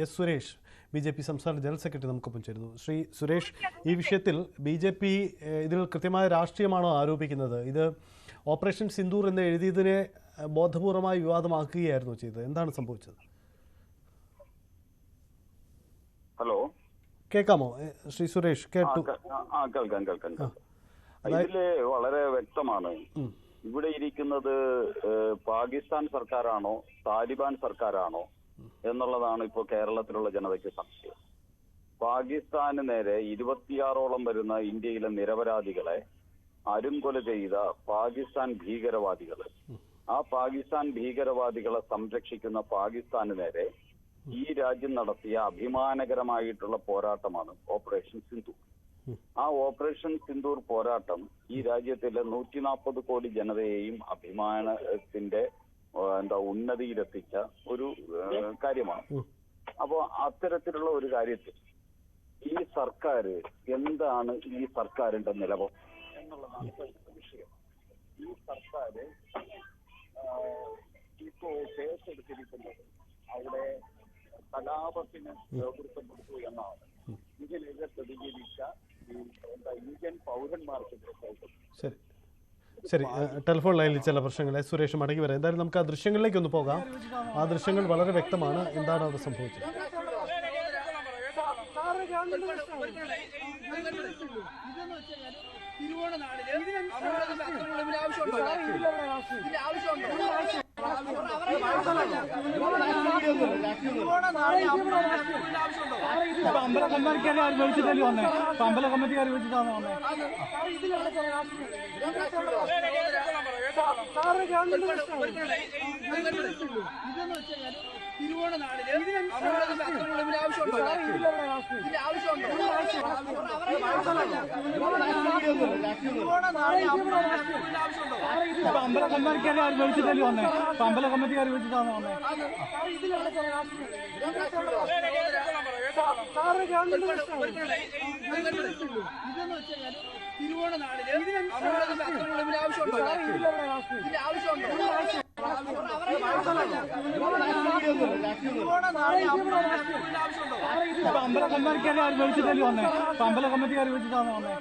S Suresh BJP സംസ്ഥാന general secretary നമുക്കൊപ്പം ചേരുന്നു. ശ്രീ സുരേഷ്, ഈ വിഷയത്തിൽ BJP ഇതിൽ കൃത്യമായ രാഷ്ട്രീയമാണോ ആരോപിക്കുന്നത്? ഇത് ഓപ്പറേഷൻ സിന്ദൂർ എന്ന് എഴുതിയതിനെ ബോധപൂർവമായി വിവാദമാക്കുകയായിരുന്നു ചെയ്തത്. എന്താണ് സംഭവിച്ചത്? ഹലോ, കേൾക്കാമോ ശ്രീ സുരേഷ്? കേട്ടു. കേൾക്കാം. ഇതില് വളരെ വ്യക്തമാണ്. ഇവിടെ ഇരിക്കുന്നത് പാകിസ്ഥാൻ സർക്കാരാണോ താലിബാൻ സർക്കാരാണോ എന്നുള്ളതാണ് ഇപ്പോൾ കേരളത്തിലുള്ള ജനതയ്ക്ക് സംശയം. പാകിസ്ഥാന് നേരെ 26ഓളം വരുന്ന ഇന്ത്യയിലെ നിരപരാധികളെ അരുംകൊല ചെയ്ത പാകിസ്ഥാൻ ഭീകരവാദികൾ, ആ പാകിസ്ഥാൻ ഭീകരവാദികളെ സംരക്ഷിക്കുന്ന പാകിസ്ഥാന് നേരെ ഈ രാജ്യം നടത്തിയ അഭിമാനകരമായിട്ടുള്ള പോരാട്ടമാണ് ഓപ്പറേഷൻ സിന്ദൂർ. ആ ഓപ്പറേഷൻ സിന്ദൂർ പോരാട്ടം ഈ രാജ്യത്തിലെ 140 കോടി ജനതയെയും അഭിമാനത്തിന്റെ ഉന്നതിയിലെത്തിച്ച ഒരു കാര്യമാണ്. അപ്പോ അത്തരത്തിലുള്ള ഒരു കാര്യത്തിൽ ഈ സർക്കാർ എന്താണ് ഈ സർക്കാരിന്റെ നിലപാട് എന്നുള്ളതാണ് വിഷയം. ഈ സർക്കാർ ഇപ്പോ കേസെടുത്തിരിക്കുന്നത് അവിടെ കലാപത്തിന് നേതൃത്വം കൊടുത്തു എന്നാണ്. ഇതിനെതിരെ പ്രതികരിച്ച ഇന്ത്യൻ പൗരന്മാർക്ക് ശരി, ടെലിഫോൺ ലൈനിൽ ചില പ്രശ്നങ്ങളെ സുരേഷ് മടങ്ങി വരാം. എന്തായാലും നമുക്ക് ആ ദൃശ്യങ്ങളിലേക്ക് ഒന്ന് പോകാം. ആ ദൃശ്യങ്ങൾ വളരെ വ്യക്തമാണ്. എന്താണ് അവിടെ സംഭവിച്ചത്? അമ്പല കമ്മിറ്റിക്കാരെ അനുഭവിച്ചിട്ടല്ലേ വന്നേ? അമ്പല കമ്മിറ്റിക്കാർ വെച്ചിട്ടാണ് വന്നേ. അമ്പല കമ്മിറ്റിക്കാരെ അനുഭവിച്ചിട്ടല്ലേ വന്നേ? അമ്പല കമ്മിറ്റിക്കാർ വെച്ചിട്ടാണ് വന്നേ. അമ്പല കമ്മിറ്റിക്കാരെ അനുഭവിച്ചിട്ടല്ലേ വന്നേ? അമ്പല കമ്മിറ്റിക്കാർ വെച്ചിട്ടാണ് വന്നേ.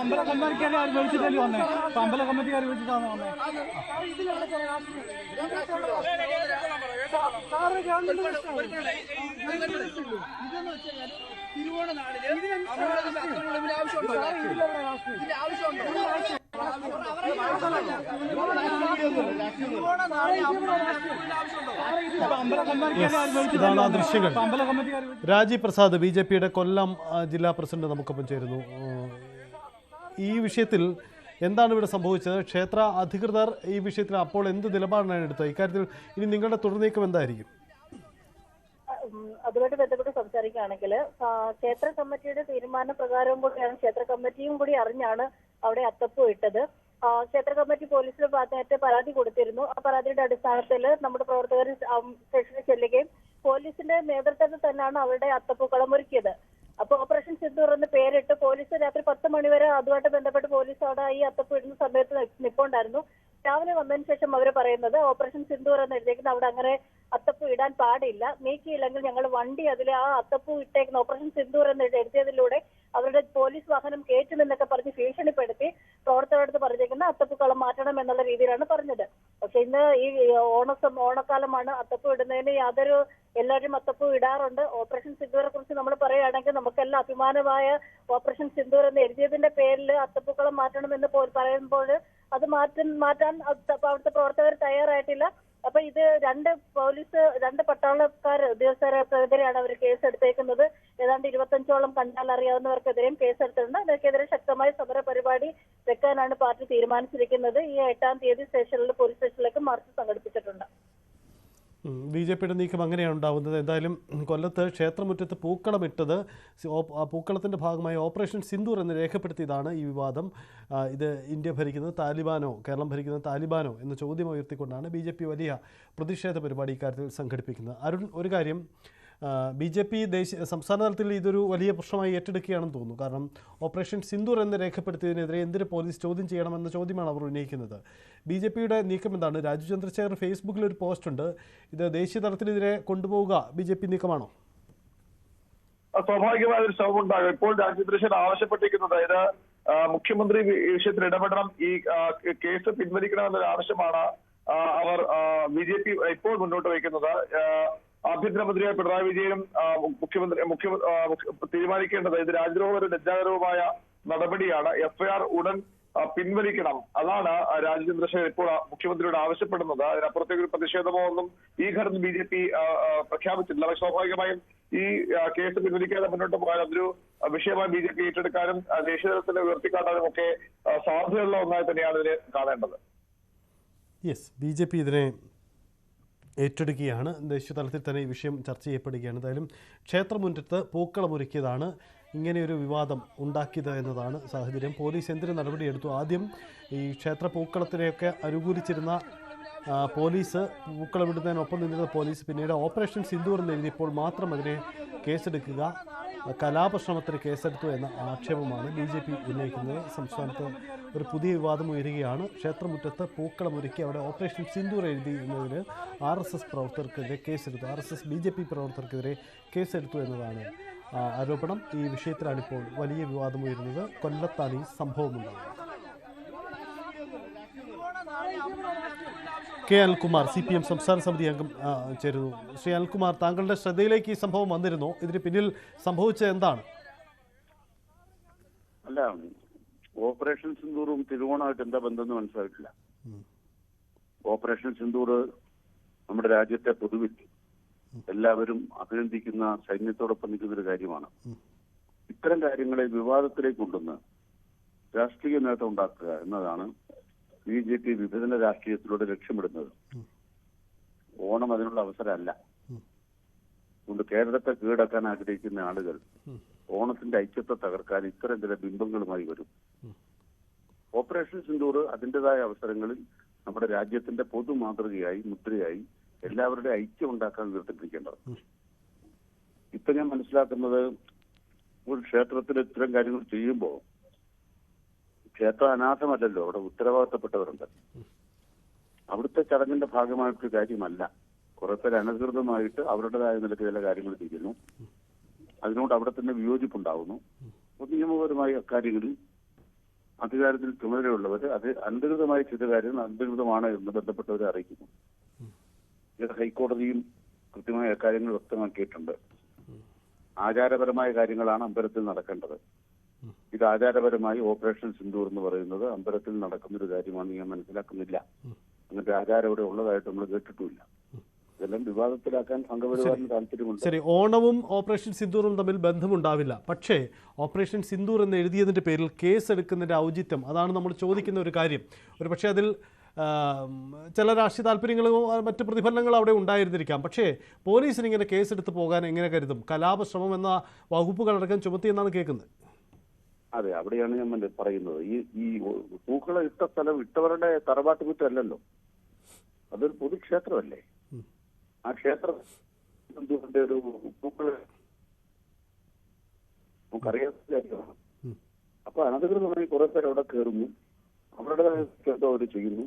അമ്പല കമ്മിറ്റിക്കാരെ അനുഭവിച്ചിട്ടല്ലേ വന്നേ? അമ്പല കമ്മിറ്റിക്കാർ വെച്ചിട്ടാണ് വന്നേ. ഇതാണ് ആ ദൃശ്യങ്ങൾ. രാജീവ് പ്രസാദ് BJPയുടെ കൊല്ലം ജില്ലാ പ്രസിഡന്റ് നമുക്കൊപ്പം ചേരുന്നു. ഈ വിഷയത്തിൽ എന്താണ് ഇവിടെ സംഭവിച്ചത്? ക്ഷേത്ര അധികൃതർ ഈ വിഷയത്തിൽ അപ്പോൾ എന്ത് നിലപാടാണ് എടുത്തത്? ഇക്കാര്യത്തിൽ ഇനി നിങ്ങളുടെ തുടർനീക്കം എന്തായിരിക്കും? അതുമായിട്ട് ബന്ധപ്പെട്ട് സംസാരിക്കുകയാണെങ്കിൽ ക്ഷേത്ര കമ്മിറ്റിയുടെ തീരുമാനപ്രകാരവും കൂടിയാണ്, ക്ഷേത്ര കമ്മിറ്റിയും കൂടി അറിഞ്ഞാണ് അവിടെ അത്തപ്പൂ ഇട്ടത്. ക്ഷേത്ര കമ്മിറ്റി പോലീസിന് നേരത്തെ പരാതി കൊടുത്തിരുന്നു. ആ പരാതിയുടെ അടിസ്ഥാനത്തിൽ നമ്മുടെ പ്രവർത്തകർ സ്റ്റേഷനിൽ ചെല്ലുകയും പോലീസിന്റെ നേതൃത്വത്തിൽ തന്നെയാണ് അവരുടെ അത്തപ്പൂക്കളം ഒരുക്കിയത്. അപ്പൊ ഓപ്പറേഷൻ സിന്ദൂർ എന്ന് പേരിട്ട് പോലീസ് രാത്രി 10 മണി വരെ അതുമായിട്ട് ബന്ധപ്പെട്ട് പോലീസ് അവിടെ ഈ അത്തപ്പൂ ഇടുന്ന സമയത്ത് നിൽപ്പുണ്ടായിരുന്നു. രാവിലെ വന്നതിന് ശേഷം അവർ പറയുന്നത് ഓപ്പറേഷൻ സിന്ദൂർ എന്ന് എഴുതിയേക്കുന്ന അവിടെ അങ്ങനെ അത്തപ്പൂ ഇടാൻ പാടില്ല, നീക്കിയില്ലെങ്കിൽ ഞങ്ങൾ വണ്ടി അതിൽ ആ അത്തപ്പൂ ഇട്ടേക്കുന്ന ഓപ്പറേഷൻ സിന്ദൂർ എന്ന് എഴുതിയതിലൂടെ അവരുടെ പോലീസ് വാഹനം കയറ്റുമെന്നൊക്കെ പറഞ്ഞ് ഭീഷണിപ്പെടുത്തി പ്രവർത്തകരെടുത്ത് പറഞ്ഞേക്കുന്ന അത്തപ്പൂക്കളം മാറ്റണം എന്നുള്ള രീതിയിലാണ് പറഞ്ഞത്. പക്ഷെ ഇന്ന് ഈ ഓണക്കാലമാണ്, അത്തപ്പൂ ഇടുന്നതിന് യാതൊരു എല്ലാവരും അത്തപ്പൂ ഇടാറുണ്ട്. ഓപ്പറേഷൻ സിന്ദൂരെ കുറിച്ച് നമ്മൾ പറയുകയാണെങ്കിൽ നമുക്കെല്ലാം അഭിമാനമായ ഓപ്പറേഷൻ സിന്ദൂർ എന്ന് എഴുതിയതിന്റെ പേരിൽ അത്തപ്പൂക്കളം മാറ്റണമെന്ന് പറയുമ്പോൾ അത് മാറ്റാൻ അവിടുത്തെ പ്രവർത്തകർ തയ്യാറായിട്ടില്ല. അപ്പൊ ഇത് രണ്ട് പട്ടാളക്കാർ ഉദ്യോഗസ്ഥർക്കെതിരെയാണ് അവർ കേസെടുത്തേക്കുന്നത്. ഏതാണ്ട് 25ഓളം കണ്ടാൽ അറിയാവുന്നവർക്കെതിരെയും കേസെടുത്തിട്ടുണ്ട്. ഇവർക്കെതിരെ ശക്തമായ സമര പരിപാടി വെക്കാനാണ് പാർട്ടി തീരുമാനിച്ചിരിക്കുന്നത്. ഈ 8-ാം തീയതി പോലീസ് സ്റ്റേഷനിലേക്ക് മാർച്ച് സംഘടിപ്പിച്ചിട്ടുണ്ട്. BJPയുടെ നീക്കം അങ്ങനെയാണ് ഉണ്ടാകുന്നത്. എന്തായാലും കൊല്ലത്ത് ക്ഷേത്രമുറ്റത്ത് പൂക്കളമിട്ടത് ആ പൂക്കളത്തിൻ്റെ ഭാഗമായി ഓപ്പറേഷൻ സിന്ദൂർ എന്ന് രേഖപ്പെടുത്തിയതാണ് ഈ വിവാദം. ഇത് ഇന്ത്യ ഭരിക്കുന്നത് താലിബാനോ കേരളം ഭരിക്കുന്നത് താലിബാനോ എന്ന ചോദ്യം ഉയർത്തിക്കൊണ്ടാണ് BJP വലിയ പ്രതിഷേധ പരിപാടി ഇക്കാര്യത്തിൽ സംഘടിപ്പിക്കുന്നത്. അരുൺ, ഒരു കാര്യം, BJP സംസ്ഥാന തലത്തിൽ ഇതൊരു വലിയ പ്രശ്നമായി ഏറ്റെടുക്കുകയാണെന്ന് തോന്നുന്നു. കാരണം ഓപ്പറേഷൻ സിന്ദൂർ എന്ന് രേഖപ്പെടുത്തിയതിനെതിരെ എന്തിന് പോലീസ് ചോദ്യം ചെയ്യണമെന്ന ചോദ്യമാണ് അവർ ഉന്നയിക്കുന്നത്. BJPയുടെ നീക്കം എന്താണ്? രാജീവ് ചന്ദ്രശേഖർ ഫേസ്ബുക്കിൽ ഒരു പോസ്റ്റ് ഉണ്ട്. ഇത് ദേശീയ തലത്തിനെതിരെ കൊണ്ടുപോവുക BJP നീക്കമാണോ? സ്വാഭാവികമായ ഒരു ശ്രമം ഉണ്ടാകും. ഇപ്പോൾ രാജീവ് ചന്ദ്രശേഖർ ആവശ്യപ്പെട്ടിരിക്കുന്നത്, അതായത് മുഖ്യമന്ത്രി ഈ വിഷയത്തിൽ ഇടപെടണം, ഈ കേസ് പിൻവലിക്കണമെന്നൊരു ആവശ്യമാണ് അവർ BJP ഇപ്പോൾ മുന്നോട്ട് വയ്ക്കുന്നത്. ആഭ്യന്തരമന്ത്രിയായ പിണറായി വിജയനും മുഖ്യമന്ത്രി തീരുമാനിക്കേണ്ടത് ഇത് രാജ്യദ്രോഹപരവും ലജ്ജാകരവുമായ നടപടിയാണ്. FIR ഉടൻ പിൻവലിക്കണം. അതാണ് രാജീവ് ചന്ദ്രശേഖർ ഇപ്പോൾ മുഖ്യമന്ത്രിയോട് ആവശ്യപ്പെടുന്നത്. അതിനപ്പുറത്തേക്ക് ഒരു പ്രതിഷേധമോ ഒന്നും ഈ ഘട്ടത്തിൽ BJP പ്രഖ്യാപിച്ചിട്ടില്ല. പക്ഷേ സ്വാഭാവികമായും ഈ കേസ് പിൻവലിക്കാതെ മുന്നോട്ട് പോയാൽ അതൊരു വിഷയമായി BJP ഏറ്റെടുക്കാനും ദേശീയ തലത്തിൽ ഉയർത്തിക്കാട്ടാനും ഒക്കെ സാധ്യതയുള്ള ഒന്നായി തന്നെയാണ് ഇതിനെ കാണേണ്ടത്. BJP ഇതിനെ ഏറ്റെടുക്കുകയാണ്. ദേശീയ തലത്തിൽ തന്നെ ഈ വിഷയം ചർച്ച ചെയ്യപ്പെടുകയാണ്. എന്തായാലും ക്ഷേത്രമുറ്റത്ത് പൂക്കളമൊരുക്കിയതാണ് ഇങ്ങനെയൊരു വിവാദം ഉണ്ടാക്കിയത് എന്നതാണ് സാഹചര്യം. പോലീസ് എന്തിന് നടപടിയെടുത്തു? ആദ്യം ഈ ക്ഷേത്ര പൂക്കളത്തിനെയൊക്കെ അനുകൂലിച്ചിരുന്ന പോലീസ്, പൂക്കളമിടുന്നതിനൊപ്പം നിന്നിരുന്ന പോലീസ് പിന്നീട് ഓപ്പറേഷൻ സിന്ദൂർ എന്ന് എഴുതിയപ്പോൾ മാത്രം അതിനെ കേസെടുക്കുക, കലാപശ്രമത്തിന് കേസെടുത്തു എന്ന ആക്ഷേപമാണ് BJP ഉന്നയിക്കുന്നത്. സംസ്ഥാനത്ത് ഒരു പുതിയ വിവാദം ഉയരുകയാണ്. ക്ഷേത്രമുറ്റത്ത് പൂക്കളമൊരുക്കി അവിടെ ഓപ്പറേഷൻ സിന്ദൂർ എഴുതി എന്നതിന് RSS പ്രവർത്തകർക്കെതിരെ കേസെടുത്തു, RSS BJP പ്രവർത്തകർക്കെതിരെ കേസെടുത്തു എന്നതാണ് ആരോപണം. ഈ വിഷയത്തിലാണിപ്പോൾ വലിയ വിവാദം ഉയരുന്നത്. കൊല്ലത്താണ് ഈ സംഭവമുണ്ടാകുന്നത്. K. അനിൽകുമാർ CPM സംസ്ഥാന സമിതി അംഗം ചേരുന്നു. ശ്രീ അനിൽകുമാർ, താങ്കളുടെ ശ്രദ്ധയിലേക്ക് ഈ സംഭവം വന്നിരുന്നോ? ഇതിന് പിന്നിൽ സംഭവിച്ചത് എന്താണ്? അല്ല, ഓപ്പറേഷൻ സിന്ദൂറും തിരുവോണമായിട്ട് എന്താ ബന്ധമെന്ന് മനസ്സിലായിട്ടില്ല. ഓപ്പറേഷൻ സിന്ദൂർ നമ്മുടെ രാജ്യത്തെ പൊതുവിൽ എല്ലാവരും അഭിനന്ദിക്കുന്ന, സൈന്യത്തോടൊപ്പം നിൽക്കുന്ന ഒരു കാര്യമാണ്. ഇത്തരം കാര്യങ്ങളെ വിവാദത്തിലേക്ക് കൊണ്ടുവന്ന് രാഷ്ട്രീയ നേട്ടം ഉണ്ടാക്കുക എന്നതാണ് BJP വിഭജന രാഷ്ട്രീയത്തിലൂടെ ലക്ഷ്യമിടുന്നത്. ഓണം അതിനുള്ള അവസരമല്ല. അതുകൊണ്ട് കേരളത്തെ കീഴടക്കാൻ ആഗ്രഹിക്കുന്ന ആളുകൾ ഓണത്തിന്റെ ഐക്യത്തെ തകർക്കാൻ ഇത്തരം ചില ബിംബങ്ങളുമായി വരും. ഓപ്പറേഷൻ സിന്ദൂർ അതിൻ്റെതായ അവസരങ്ങളിൽ നമ്മുടെ രാജ്യത്തിന്റെ പൊതു മാതൃകയായി, മുദ്രയായി എല്ലാവരുടെ ഐക്യം ഉണ്ടാക്കാൻ ഉയർത്തിപ്പിടിക്കേണ്ടത്. ഇപ്പൊ ഞാൻ മനസ്സിലാക്കുന്നത്, ഒരു ക്ഷേത്രത്തിൽ ഇത്തരം കാര്യങ്ങൾ ചെയ്യുമ്പോൾ ക്ഷേത്രം അനാഥമല്ലല്ലോ, അവിടെ ഉത്തരവാദിത്തപ്പെട്ടവരുണ്ട്. അവിടുത്തെ ചടങ്ങിന്റെ ഭാഗമായിട്ടൊരു കാര്യമല്ല. കുറെ പേര് അനധികൃതമായിട്ട് അവരുടേതായ നിലയ്ക്ക് ചില കാര്യങ്ങൾ ചെയ്യുന്നു. അതിനോട് അവിടെ തന്നെ വിയോജിപ്പുണ്ടാവുന്നു. നിയമപരമായ അക്കാര്യങ്ങളിൽ അധികാരത്തിൽ ചുമതലയുള്ളവർ അത് അനധികൃതമായി ചെയ്ത കാര്യങ്ങൾ അനധികൃതമാണ് എന്ന് ബന്ധപ്പെട്ടവരെ അറിയിക്കുന്നു. ഇത് ഹൈക്കോടതിയും കൃത്യമായ കാര്യങ്ങൾ വ്യക്തമാക്കിയിട്ടുണ്ട്. ആചാരപരമായ കാര്യങ്ങളാണ് അമ്പലത്തിൽ നടക്കേണ്ടത്. ഇത് ആചാരപരമായി ഓപ്പറേഷൻ സിന്ദൂർ എന്ന് പറയുന്നത് അമ്പലത്തിൽ നടക്കുന്നൊരു കാര്യമാണെന്ന് ഞാൻ മനസ്സിലാക്കുന്നില്ല. അങ്ങനത്തെ ആചാരം ഇവിടെ ഉള്ളതായിട്ട് നമ്മൾ കേട്ടിട്ടുമില്ല. ഇതെല്ലാം വിവാദത്തിലാക്കാൻ സംഘപരിവാറിന് താല്പര്യമുണ്ട്. ശരി, ഓണവും ഓപ്പറേഷൻ സിന്ദൂറും തമ്മിൽ ബന്ധമുണ്ടാവില്ല. പക്ഷേ ഓപ്പറേഷൻ സിന്ദൂർ എന്ന് എഴുതിയതിൻ്റെ പേരിൽ കേസ് എടുക്കുന്നതിൻ്റെ ഔചിത്യം, അതാണ് നമ്മൾ ചോദിക്കുന്ന ഒരു കാര്യം. ഒരു പക്ഷേ അതിൽ ചില രാഷ്ട്രീയ താല്പര്യങ്ങളും മറ്റ് പ്രതിഫലങ്ങളും അവിടെ ഉണ്ടായിരുന്നിരിക്കാം. പക്ഷേ പോലീസിന് ഇങ്ങനെ കേസെടുത്ത് പോകാൻ എങ്ങനെ കരുതും? കലാപശ്രമം എന്ന വകുപ്പുകളടക്കം ചുമത്തിയെന്നാണ് കേൾക്കുന്നത്. അതെ, അവിടെയാണ് ഞാൻ പറയുന്നത്. ഈ പൂക്കളെ ഇട്ട സ്ഥലം ഇട്ടവരുടെ തറവാട്ട് മുറ്റമല്ലല്ലോ, അതൊരു പൊതുക്ഷേത്രമല്ലേ. ആ ക്ഷേത്രം ഒരു പൂക്കള് നമുക്കറിയാത്ത കാര്യമാണ്. അപ്പൊ അനധികൃതമായി കുറെ പേര് അവിടെ കയറുന്നു, അവരുടേതായ ക്ഷേത്രം അവർ ചെയ്യുന്നു,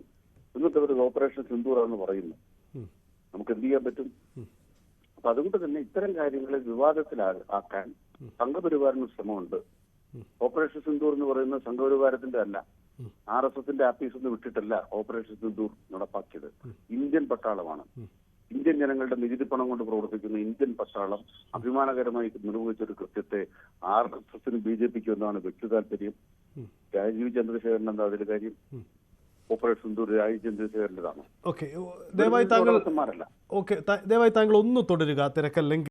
എന്നിട്ട് അവർ ഓപ്പറേഷൻ സിന്ദൂറാണെന്ന് പറയുന്നു. നമുക്ക് എന്ത് ചെയ്യാൻ പറ്റും? അപ്പൊ അതുകൊണ്ട് തന്നെ ഇത്തരം കാര്യങ്ങളെ വിവാദത്തിലാക്കാൻ സംഘപരിവാറിന് ശ്രമമുണ്ട്. ഓപ്പറേഷൻ സിന്ദൂർ എന്ന് പറയുന്നത് സംഘപരിവാരത്തിന്റെ അല്ല, RSSന്റെ ആപ്പീസ് ഒന്നും വിട്ടിട്ടല്ല ഓപ്പറേഷൻ സിന്ദൂർ നടപ്പാക്കിയത്. ഇന്ത്യൻ പട്ടാളമാണ്. ഇന്ത്യൻ ജനങ്ങളുടെ നികുതി പണം കൊണ്ട് പ്രവർത്തിക്കുന്ന ഇന്ത്യൻ പട്ടാളം അഭിമാനകരമായി നിർവഹിച്ച ഒരു കൃത്യത്തെ RSSനും BJPക്കും എന്താണ് വ്യക്തി താല്പര്യം? രാജീവ് ചന്ദ്രശേഖരൻ എന്താ അതിൽ കാര്യം? ഓപ്പറേഷൻ സിന്ദൂർ രാജീവ് ചന്ദ്രശേഖരൻ്റെതാണ്. ദയവായി താങ്കൾ ഒന്ന് തുടരുക, തിരക്കല്ലെങ്കിൽ.